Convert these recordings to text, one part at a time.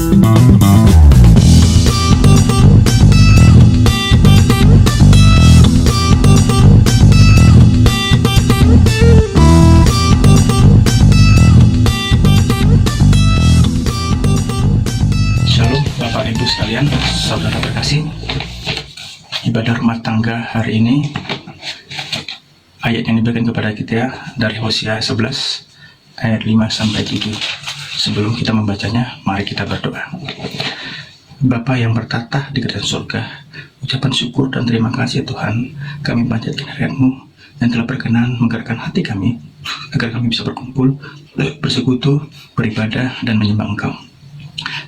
Shalom Bapak Ibu sekalian, saudara terkasih. Ibadah rumah tangga hari ini, ayat yang diberikan kepada kita dari Hosea 11 ayat 5-7. Sebelum kita membacanya, mari kita berdoa. Bapa yang bertata di kerajaan surga, ucapan syukur dan terima kasih Tuhan, kami panjatkan hadirat-Mu yang telah berkenan menggerakkan hati kami agar kami bisa berkumpul, bersekutu, beribadah dan menyembah Engkau.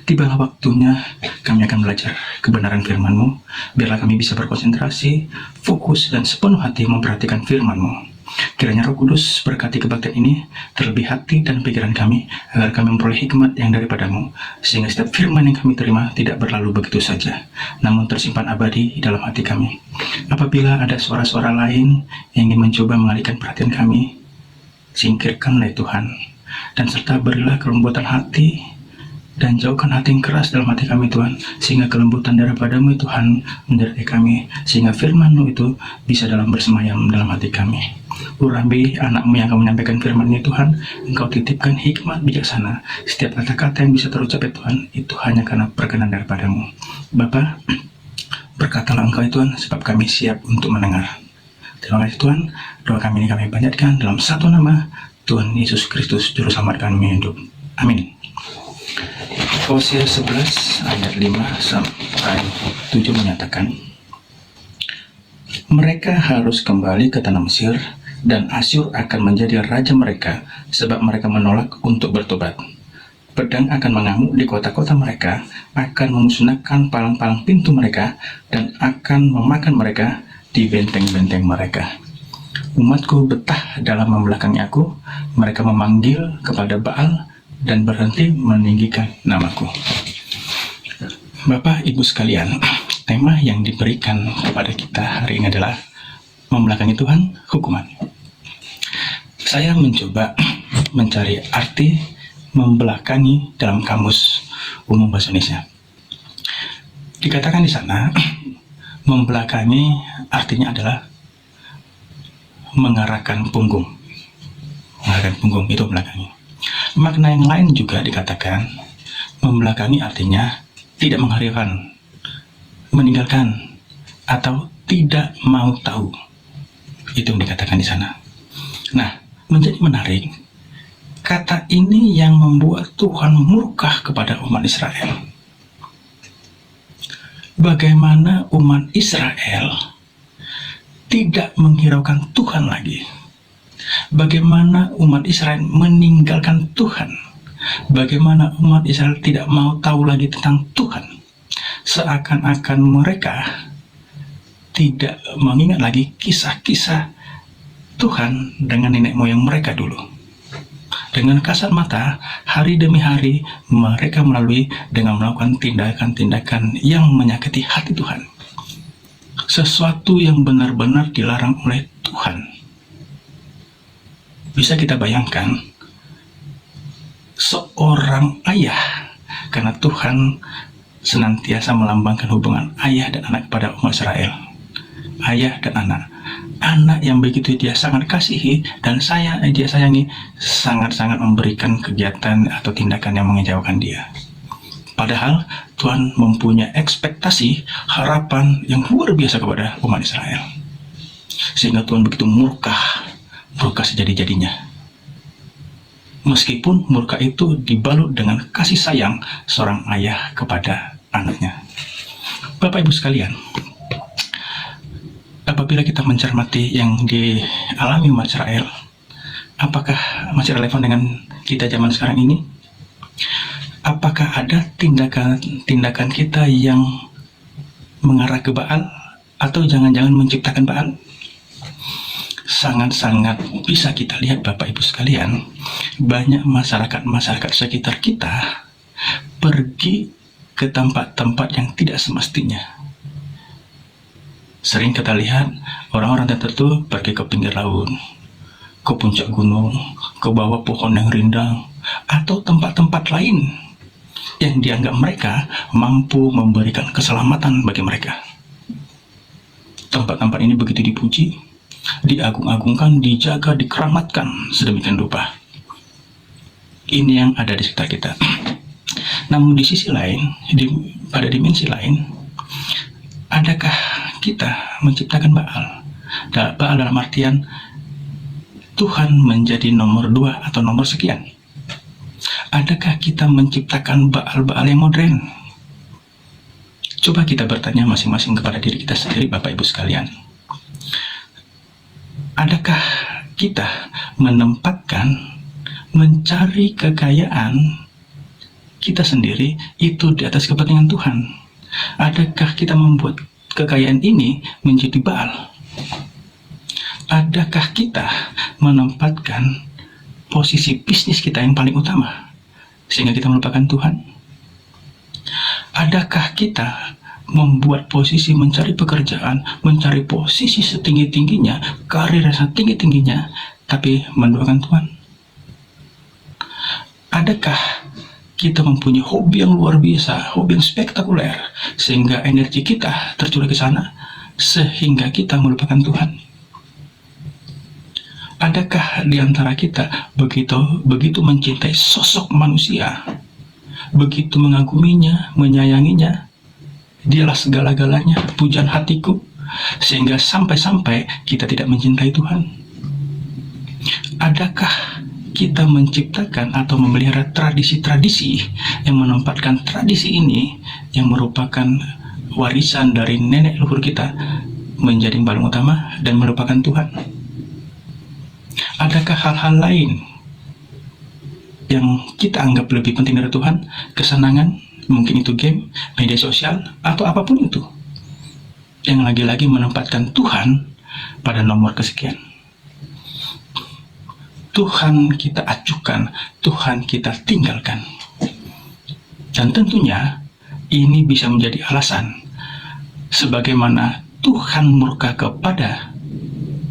Tibalah waktunya kami akan belajar kebenaran firman-Mu. Biarlah kami bisa berkonsentrasi, fokus, dan sepenuh hati memperhatikan firman-Mu. Kiranya Roh Kudus berkati kebaktian ini, terlebih hati dan pikiran kami, agar kami memperoleh hikmat yang daripada-Mu, sehingga setiap firman yang kami terima tidak berlalu begitu saja, namun tersimpan abadi di dalam hati kami. Apabila ada suara-suara lain yang ingin mencoba mengalihkan perhatian kami, singkirkanlah Tuhan, dan serta berilah kelembutan hati, dan jauhkan hati yang keras dalam hati kami Tuhan, sehingga kelembutan daripada-Mu Tuhan menyertai kami, sehingga firman-Mu itu bisa dalam bersemayam dalam hati kami. Urabi anak-Mu yang akan menyampaikan firman ini Tuhan, Engkau titipkan hikmat bijaksana. Setiap kata-kata yang bisa terucap ya Tuhan, itu hanya karena perkenan daripada-Mu. Bapa, berkatalah Engkau ya Tuhan, sebab kami siap untuk mendengar. Terima kasih Tuhan, doa kami ini kami panjatkan dalam satu nama, Tuhan Yesus Kristus, Juru Selamat kami hidup. Amin. Hosea 11 ayat 5-7 menyatakan, mereka harus kembali ke tanah Mesir, dan Asyur akan menjadi raja mereka, sebab mereka menolak untuk bertobat. Pedang akan mengamuk di kota-kota mereka, akan memusnahkan palang-palang pintu mereka, dan akan memakan mereka di benteng-benteng mereka. Umatku betah dalam membelakangi aku, mereka memanggil kepada Baal, dan berhenti meninggikan namaku. Bapak Ibu sekalian, tema yang diberikan kepada kita hari ini adalah membelakangi Tuhan, hukuman. Saya mencoba mencari arti membelakangi dalam kamus umum bahasa Indonesia. Dikatakan di sana, membelakangi artinya adalah mengarahkan punggung. Mengarahkan punggung itu membelakangi. Makna yang lain juga dikatakan, membelakangi artinya tidak menghargai, meninggalkan, atau tidak mau tahu. Itu yang dikatakan di sana. Nah, menjadi menarik, kata ini yang membuat Tuhan murka kepada umat Israel. Bagaimana umat Israel tidak menghiraukan Tuhan lagi? Bagaimana umat Israel meninggalkan Tuhan? Bagaimana umat Israel tidak mau tahu lagi tentang Tuhan? Seakan-akan mereka tidak mengingat lagi kisah-kisah Tuhan dengan nenek moyang mereka dulu. Dengan kasat mata, hari demi hari mereka melalui dengan melakukan tindakan-tindakan yang menyakiti hati Tuhan. Sesuatu yang benar-benar dilarang oleh Tuhan. Bisa kita bayangkan, seorang ayah, karena Tuhan senantiasa melambangkan hubungan ayah dan anak kepada umat Israel. Ayah dan anak. Anak yang begitu dia sangat kasihi dan dia sayangi, sangat-sangat memberikan kegiatan atau tindakan yang mengejauhkan dia. Padahal Tuhan mempunyai ekspektasi, harapan yang luar biasa kepada umat Israel. Sehingga Tuhan begitu murka sejadi-jadinya. Meskipun murka itu dibalut dengan kasih sayang seorang ayah kepada anaknya. Bapak Ibu sekalian, apabila kita mencermati yang dialami umat Israel, apakah masih relevan dengan kita zaman sekarang ini? Apakah ada tindakan kita yang mengarah ke Baal, atau jangan-jangan menciptakan Baal? Sangat-sangat bisa kita lihat Bapak Ibu sekalian, banyak masyarakat sekitar kita pergi ke tempat-tempat yang tidak semestinya. Sering kita lihat orang-orang tertentu pergi ke pinggir laut, ke puncak gunung, ke bawah pohon yang rindang, atau tempat-tempat lain yang dianggap mereka mampu memberikan keselamatan bagi mereka. Tempat-tempat ini begitu dipuji, diagung-agungkan, dijaga, dikeramatkan sedemikian rupa. Ini yang ada di sekitar kita. Namun di sisi lain, pada dimensi lain, adakah kita menciptakan Baal? Baal dalam artian Tuhan menjadi nomor 2 atau nomor sekian. Adakah kita menciptakan Baal-Baal yang modern? Coba kita bertanya masing-masing kepada diri kita sendiri, Bapak Ibu sekalian. Adakah kita menempatkan, mencari kekayaan kita sendiri itu di atas kepentingan Tuhan? Adakah kita membuat kekayaan ini menjadi Baal? Adakah kita menempatkan posisi bisnis kita yang paling utama sehingga kita melupakan Tuhan? Adakah kita membuat posisi mencari pekerjaan, mencari posisi setinggi-tingginya, karir setinggi-tingginya, tapi menduakan Tuhan? Adakah kita mempunyai hobi yang luar biasa, hobi yang spektakuler, sehingga energi kita tercurah ke sana, sehingga kita melupakan Tuhan? Adakah di antara kita begitu mencintai sosok manusia, begitu mengaguminya, menyayanginya, dialah segala-galanya, pujaan hatiku, sehingga sampai-sampai kita tidak mencintai Tuhan? Adakah kita menciptakan atau memelihara tradisi-tradisi yang menempatkan tradisi ini yang merupakan warisan dari nenek leluhur kita menjadi yang paling utama dan melupakan Tuhan? Adakah hal-hal lain yang kita anggap lebih penting dari Tuhan? Kesenangan, mungkin itu game, media sosial, atau apapun itu, yang lagi-lagi menempatkan Tuhan pada nomor kesekian. Tuhan kita acuhkan, Tuhan kita tinggalkan. Dan tentunya ini bisa menjadi alasan sebagaimana Tuhan murka kepada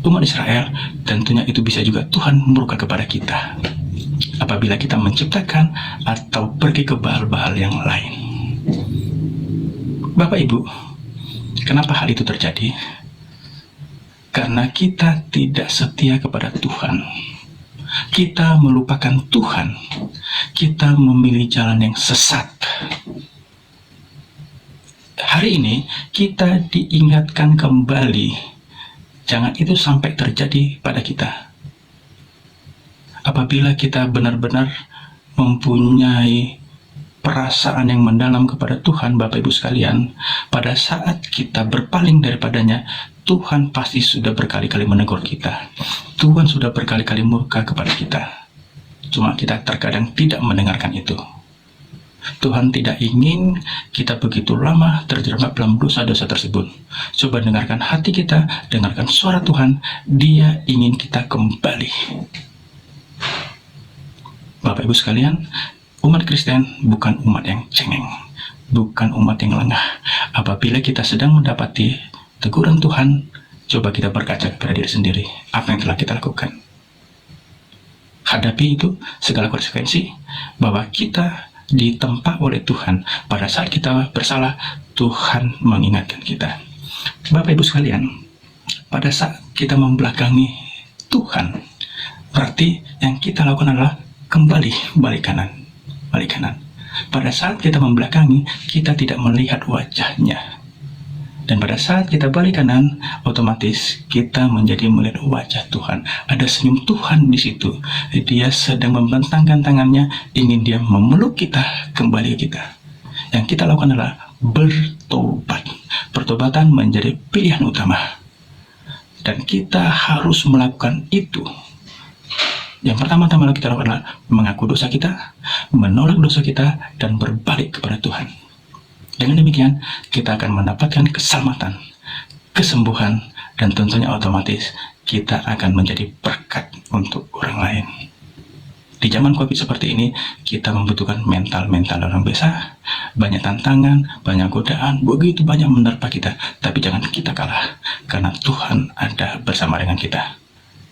umat Israel, tentunya itu bisa juga Tuhan murka kepada kita apabila kita menciptakan atau pergi ke Baal-Baal yang lain. Bapak Ibu, kenapa hal itu terjadi? Karena kita tidak setia kepada Tuhan. Kita melupakan Tuhan. Kita memilih jalan yang sesat. Hari ini kita diingatkan kembali, jangan itu sampai terjadi pada kita. Apabila kita benar-benar mempunyai perasaan yang mendalam kepada Tuhan, Bapak Ibu sekalian, pada saat kita berpaling daripadanya, Tuhan pasti sudah berkali-kali menegur kita. Tuhan sudah berkali-kali murka kepada kita. Cuma kita terkadang tidak mendengarkan itu. Tuhan tidak ingin kita begitu lama terjerembab dalam dosa-dosa tersebut. Coba dengarkan hati kita, dengarkan suara Tuhan. Dia ingin kita kembali. Bapak Ibu sekalian, umat Kristen bukan umat yang cengeng, bukan umat yang lengah. Apabila kita sedang mendapati teguran Tuhan, coba kita berkaca kepada diri sendiri. Apa yang telah kita lakukan? Hadapi itu segala konsekuensi bahwa kita ditempa oleh Tuhan. Pada saat kita bersalah, Tuhan mengingatkan kita. Bapak Ibu sekalian, pada saat kita membelakangi Tuhan, berarti yang kita lakukan adalah kembali balik kanan. Pada saat kita membelakangi, kita tidak melihat wajahnya. Dan pada saat kita balik kanan, otomatis kita menjadi melihat wajah Tuhan. Ada senyum Tuhan di situ. Dia sedang membentangkan tangannya, ingin dia memeluk kita, kembali ke kita. Yang kita lakukan adalah bertobat. Pertobatan menjadi pilihan utama. Dan kita harus melakukan itu. Yang pertama-tama kita lakukan adalah mengaku dosa kita, menolak dosa kita, dan berbalik kepada Tuhan. Dengan demikian, kita akan mendapatkan keselamatan, kesembuhan, dan tentunya otomatis kita akan menjadi berkat untuk orang lain. Di zaman COVID seperti ini, kita membutuhkan mental orang biasa, banyak tantangan, banyak godaan, begitu banyak menerpa kita. Tapi jangan kita kalah, karena Tuhan ada bersama dengan kita.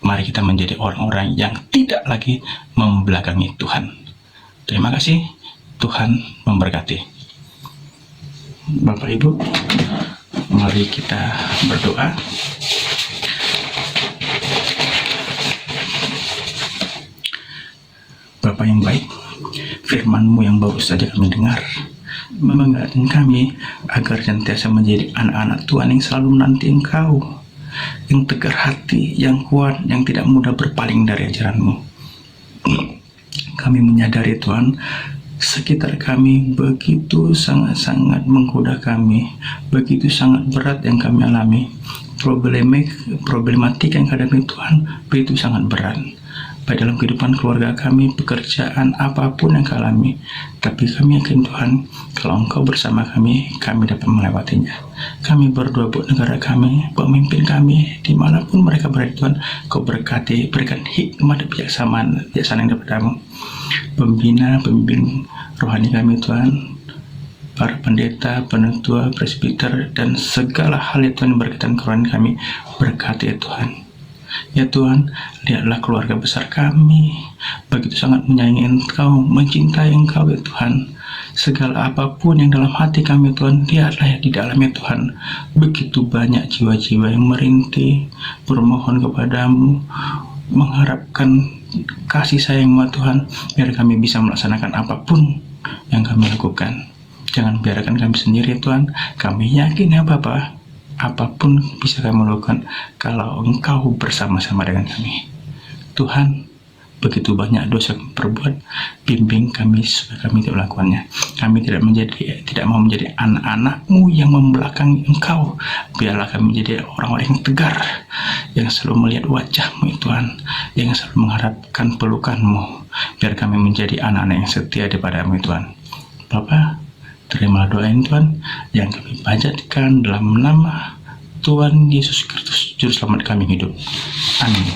Mari kita menjadi orang-orang yang tidak lagi membelakangi Tuhan. Terima kasih. Tuhan memberkati. Bapak Ibu, mari kita berdoa. Bapa yang baik, firman-Mu yang baru saja kami dengar mengingatkan kami agar senantiasa menjadi anak-anak Tuhan yang selalu menanti Engkau, yang tegar hati, yang kuat, yang tidak mudah berpaling dari ajaran-Mu. Kami menyadari Tuhan, sekitar kami begitu sangat-sangat menggoda kami, begitu sangat berat yang kami alami. Problematika yang kadang Tuhan begitu sangat berat, baik dalam kehidupan keluarga kami, pekerjaan, apapun yang kami alami. Tapi kami yakin Tuhan, kalau Engkau bersama kami dapat melewatinya. Kami berdoa buat negara kami, pemimpin kami, dimanapun mereka berada Tuhan, Kau berkati, berikan hikmat dan kebijaksanaan yang daripada-Mu. Pemimpin rohani kami Tuhan, para pendeta, penatua, presbiter, dan segala hal itu yang berkaitan kerohanian kami, berkati ya Tuhan. Ya Tuhan, lihatlah keluarga besar kami, begitu sangat menyayangi Engkau, mencintai Engkau ya Tuhan. Segala apapun yang dalam hati kami Tuhan, lihatlah ya di dalamnya Tuhan. Begitu banyak jiwa-jiwa yang merintih, bermohon kepadamu, mengharapkan kasih sayang-Mu Tuhan, biar kami bisa melaksanakan apapun yang kami lakukan. Jangan biarkan kami sendiri Tuhan. Kami yakin ya Bapa, apapun bisa kami lakukan kalau Engkau bersama-sama dengan kami. Tuhan, begitu banyak dosa yang kami perbuat, bimbing kami supaya kami tidak melakukannya. Kami tidak mau menjadi anak-anak-Mu yang membelakangi Engkau. Biarlah kami menjadi orang-orang yang tegar, yang selalu melihat wajah-Mu Tuhan, yang selalu mengharapkan pelukan-Mu. Biar kami menjadi anak-anak yang setia daripada-Mu Tuhan. Bapa, terimalah doa ini Tuhan, yang kami panjatkan dalam nama Tuhan Yesus Kristus, Juru Selamat kami hidup. Amin.